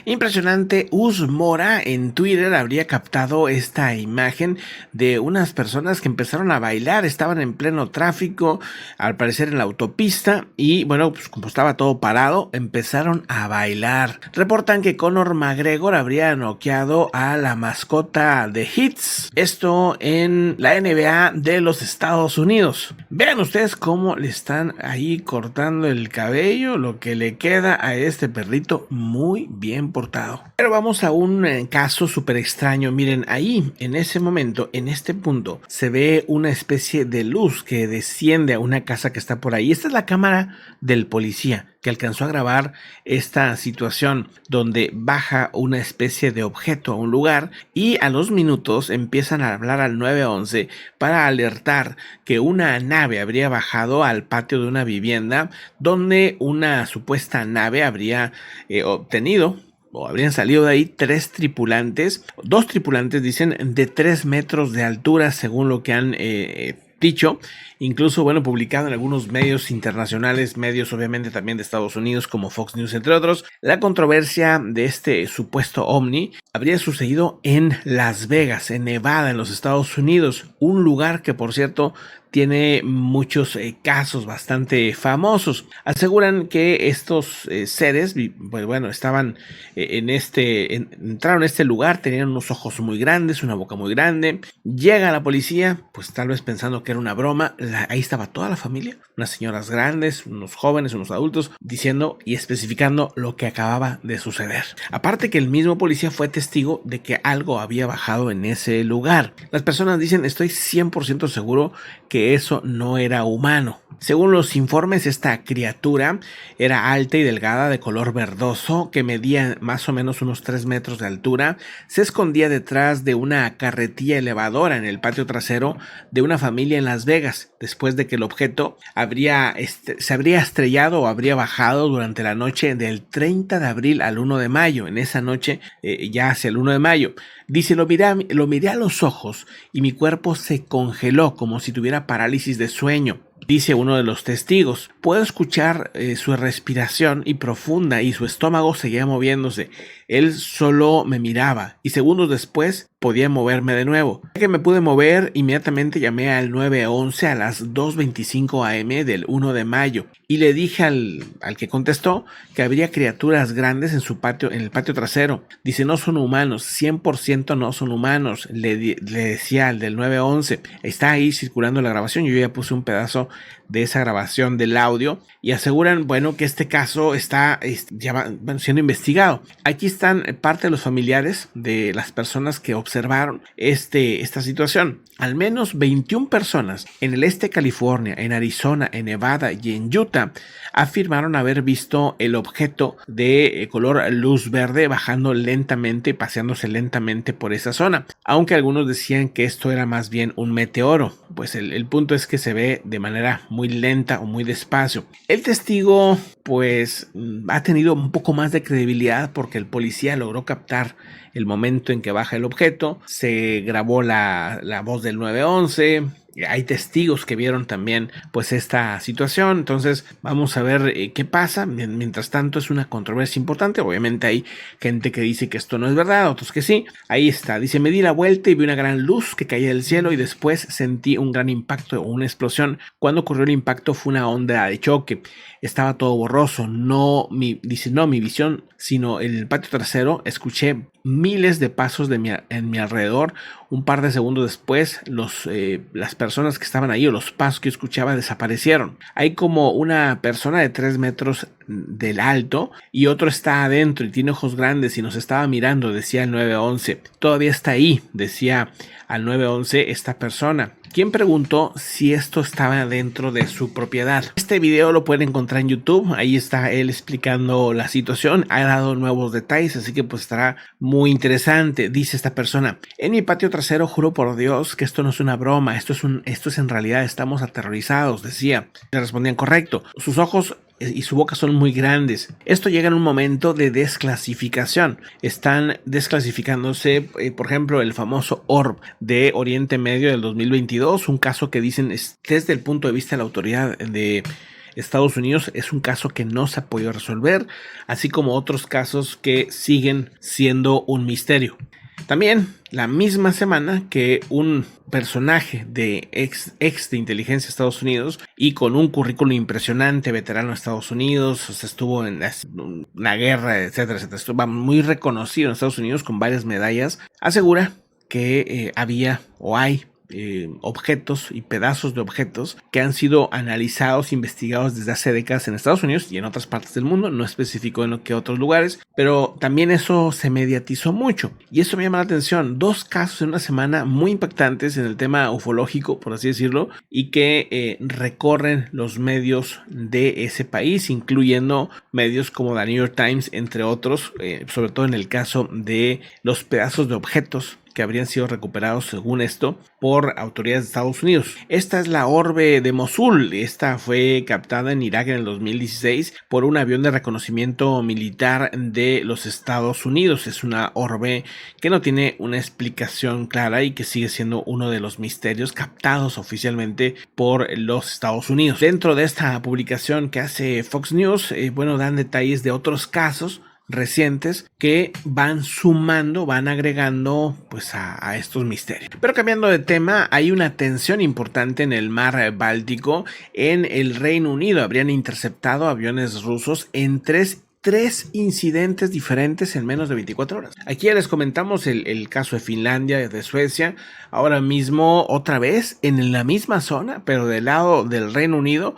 Impresionante, Us Mora en Twitter habría captado esta imagen de unas personas que empezaron a bailar, estaban en pleno tráfico, al parecer en la autopista, y bueno, pues como estaba todo parado, empezaron a bailar. Reportan que Conor McGregor habría noqueado a la mascota de Hits, esto en la NBA de los Estados Unidos. Vean ustedes cómo le están ahí cortando el cabello, lo que le queda a este perrito, muy bien portado. Pero vamos a un caso súper extraño. Miren, ahí en ese momento, en este punto, se ve una especie de luz que desciende a una casa que está por ahí. Esta es la cámara del policía que alcanzó a grabar esta situación donde baja una especie de objeto a un lugar y a los minutos empiezan a hablar al 911 para alertar que una nave habría bajado al patio de una vivienda donde una supuesta nave habría obtenido o habrían salido de ahí dos tripulantes dicen de 3 metros de altura según lo que han dicho, incluso bueno, publicado en algunos medios internacionales, medios obviamente también de Estados Unidos como Fox News entre otros. La controversia de este supuesto ovni habría sucedido en Las Vegas, en Nevada, en los Estados Unidos, un lugar que por cierto tiene muchos casos bastante famosos. Aseguran que estos seres, pues bueno, estaban entraron a este lugar, tenían unos ojos muy grandes, una boca muy grande. Llega la policía, pues tal vez pensando que era una broma. Ahí estaba toda la familia, unas señoras grandes, unos jóvenes, unos adultos, diciendo y especificando lo que acababa de suceder. Aparte que el mismo policía fue testigo de que algo había bajado en ese lugar. Las personas dicen, estoy 100% seguro que eso no era humano. Según los informes, esta criatura era alta y delgada, de color verdoso, que medía más o menos unos 3 metros de altura. Se escondía detrás de una carretilla elevadora en el patio trasero de una familia en Las Vegas, después de que el objeto se habría estrellado o habría bajado durante la noche del 30 de abril al 1 de mayo. En esa noche, ya hacia el 1 de mayo. Dice, lo miré a los ojos y mi cuerpo se congeló como si tuviera parálisis de sueño. Dice uno de los testigos, puedo escuchar su respiración y profunda y su estómago seguía moviéndose. Él solo me miraba y segundos después podía moverme de nuevo. Ya que me pude mover, inmediatamente llamé al 911 a las 2:25 am del 1 de mayo y le dije al que contestó que habría criaturas grandes en su patio, en el patio trasero. Dice, no son humanos, 100% no son humanos, le decía al del 911. Está ahí circulando la grabación, yo ya puse un pedazo de esa grabación del audio y aseguran, bueno, que este caso está siendo investigado. Aquí están parte de los familiares de las personas que observaron esta situación. Al menos 21 personas en el este de California, en Arizona, en Nevada y en Utah afirmaron haber visto el objeto de color luz verde bajando lentamente, paseándose lentamente por esa zona, aunque algunos decían que esto era más bien un meteoro. Pues el punto es que se ve de manera muy lenta o muy despacio. El testigo pues ha tenido un poco más de credibilidad porque el policía logró captar el momento en que baja el objeto, se grabó la voz del 911. Hay testigos que vieron también pues esta situación, entonces vamos a ver qué pasa. Mientras tanto es una controversia importante, obviamente hay gente que dice que esto no es verdad, otros que sí. Ahí está, dice, me di la vuelta y vi una gran luz que caía del cielo y después sentí un gran impacto o una explosión. Cuando ocurrió el impacto fue una onda de choque, estaba todo borroso, no mi visión, sino en el patio trasero escuché miles de pasos en mi alrededor. Un par de segundos después, las personas que estaban ahí o los pasos que yo escuchaba desaparecieron. Hay como una persona de 3 metros del alto y otro está adentro y tiene ojos grandes y nos estaba mirando, decía el 911. Todavía está ahí, decía al 911 esta persona, quien preguntó si esto estaba dentro de su propiedad. Este video lo pueden encontrar en YouTube, ahí está él explicando la situación, ha dado nuevos detalles, así que pues estará muy interesante. Dice esta persona, en mi patio trasero juro por Dios que esto no es una broma, esto es en realidad, estamos aterrorizados, decía. Le respondían, correcto, sus ojos y su boca son muy grandes. Esto llega en un momento de desclasificación. Están desclasificándose, por ejemplo, el famoso Orb de Oriente Medio del 2022, un caso que dicen es desde el punto de vista de la autoridad de Estados Unidos. Es un caso que no se ha podido resolver, así como otros casos que siguen siendo un misterio. También la misma semana que un personaje de ex de inteligencia de Estados Unidos y con un currículum impresionante, veterano de Estados Unidos, o sea, estuvo en una guerra, etcétera, etcétera, estuvo muy reconocido en Estados Unidos con varias medallas, asegura que había o hay objetos y pedazos de objetos que han sido analizados, investigados desde hace décadas en Estados Unidos y en otras partes del mundo, no especificó en qué otros lugares, pero también eso se mediatizó mucho y eso me llama la atención. 2 casos en una semana muy impactantes en el tema ufológico, por así decirlo, y que recorren los medios de ese país, incluyendo medios como The New York Times, entre otros, sobre todo en el caso de los pedazos de objetos que habrían sido recuperados, según esto, por autoridades de Estados Unidos. Esta es la orbe de Mosul. Esta fue captada en Irak en el 2016 por un avión de reconocimiento militar de los Estados Unidos. Es una orbe que no tiene una explicación clara y que sigue siendo uno de los misterios captados oficialmente por los Estados Unidos. Dentro de esta publicación que hace Fox News, dan detalles de otros casos recientes que van sumando, van agregando pues a estos misterios. Pero cambiando de tema, hay una tensión importante en el mar Báltico. En el Reino Unido habrían interceptado aviones rusos en tres incidentes diferentes en menos de 24 horas. Aquí ya les comentamos el caso de Finlandia, de Suecia. Ahora mismo, otra vez, en la misma zona, pero del lado del Reino Unido,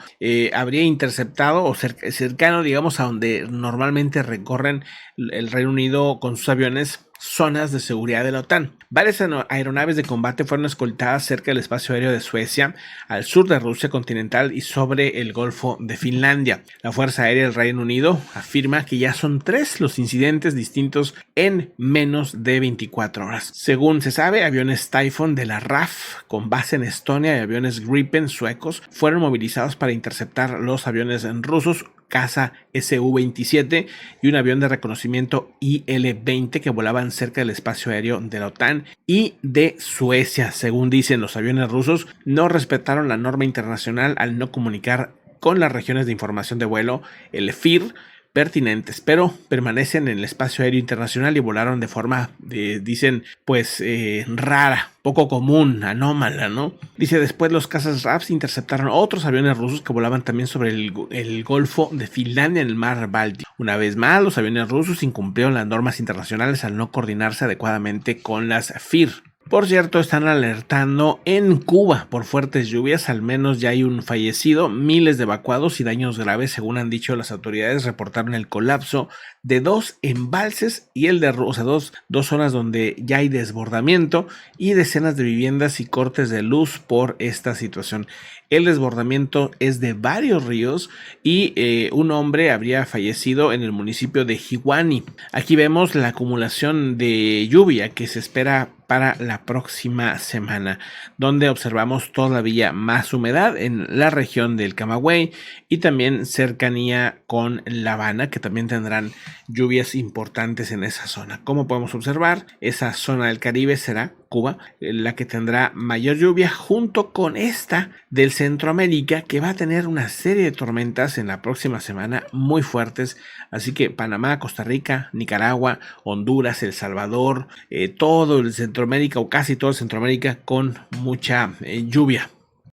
habría interceptado o cercano, digamos, a donde normalmente recorren el Reino Unido con sus aviones, zonas de seguridad de la OTAN. Varias aeronaves de combate fueron escoltadas cerca del espacio aéreo de Suecia, al sur de Rusia continental y sobre el Golfo de Finlandia. La Fuerza Aérea del Reino Unido afirma que ya son 3 los incidentes distintos en menos de 24 horas. Según se sabe, aviones Typhoon de la RAF con base en Estonia y aviones Gripen suecos fueron movilizados para interceptar los aviones rusos caza Su-27 y un avión de reconocimiento Il-20 que volaban cerca del espacio aéreo de la OTAN y de Suecia. Según dicen, los aviones rusos no respetaron la norma internacional al no comunicar con las regiones de información de vuelo, el FIR, pertinentes, pero permanecen en el espacio aéreo internacional y volaron de forma, dicen, pues rara, poco común, anómala, ¿no? Dice, después los cazas RAF interceptaron otros aviones rusos que volaban también sobre el Golfo de Finlandia en el mar Báltico. Una vez más, los aviones rusos incumplieron las normas internacionales al no coordinarse adecuadamente con las FIR. Por cierto, están alertando en Cuba por fuertes lluvias, al menos ya hay un fallecido, miles de evacuados y daños graves, según han dicho las autoridades. Reportaron el colapso de 2 embalses y el de dos zonas donde ya hay desbordamiento y decenas de viviendas y cortes de luz por esta situación. El desbordamiento es de varios ríos y un hombre habría fallecido en el municipio de Jihuani. Aquí vemos la acumulación de lluvia que se espera para la próxima semana, donde observamos todavía más humedad en la región del Camagüey y también cercanía con La Habana, que también tendrán lluvias importantes en esa zona. Como podemos observar, esa zona del Caribe será Cuba la que tendrá mayor lluvia, junto con esta del Centroamérica, que va a tener una serie de tormentas en la próxima semana muy fuertes. Así que Panamá, Costa Rica, Nicaragua, Honduras, El Salvador, todo el Centroamérica o casi todo el Centroamérica con mucha lluvia.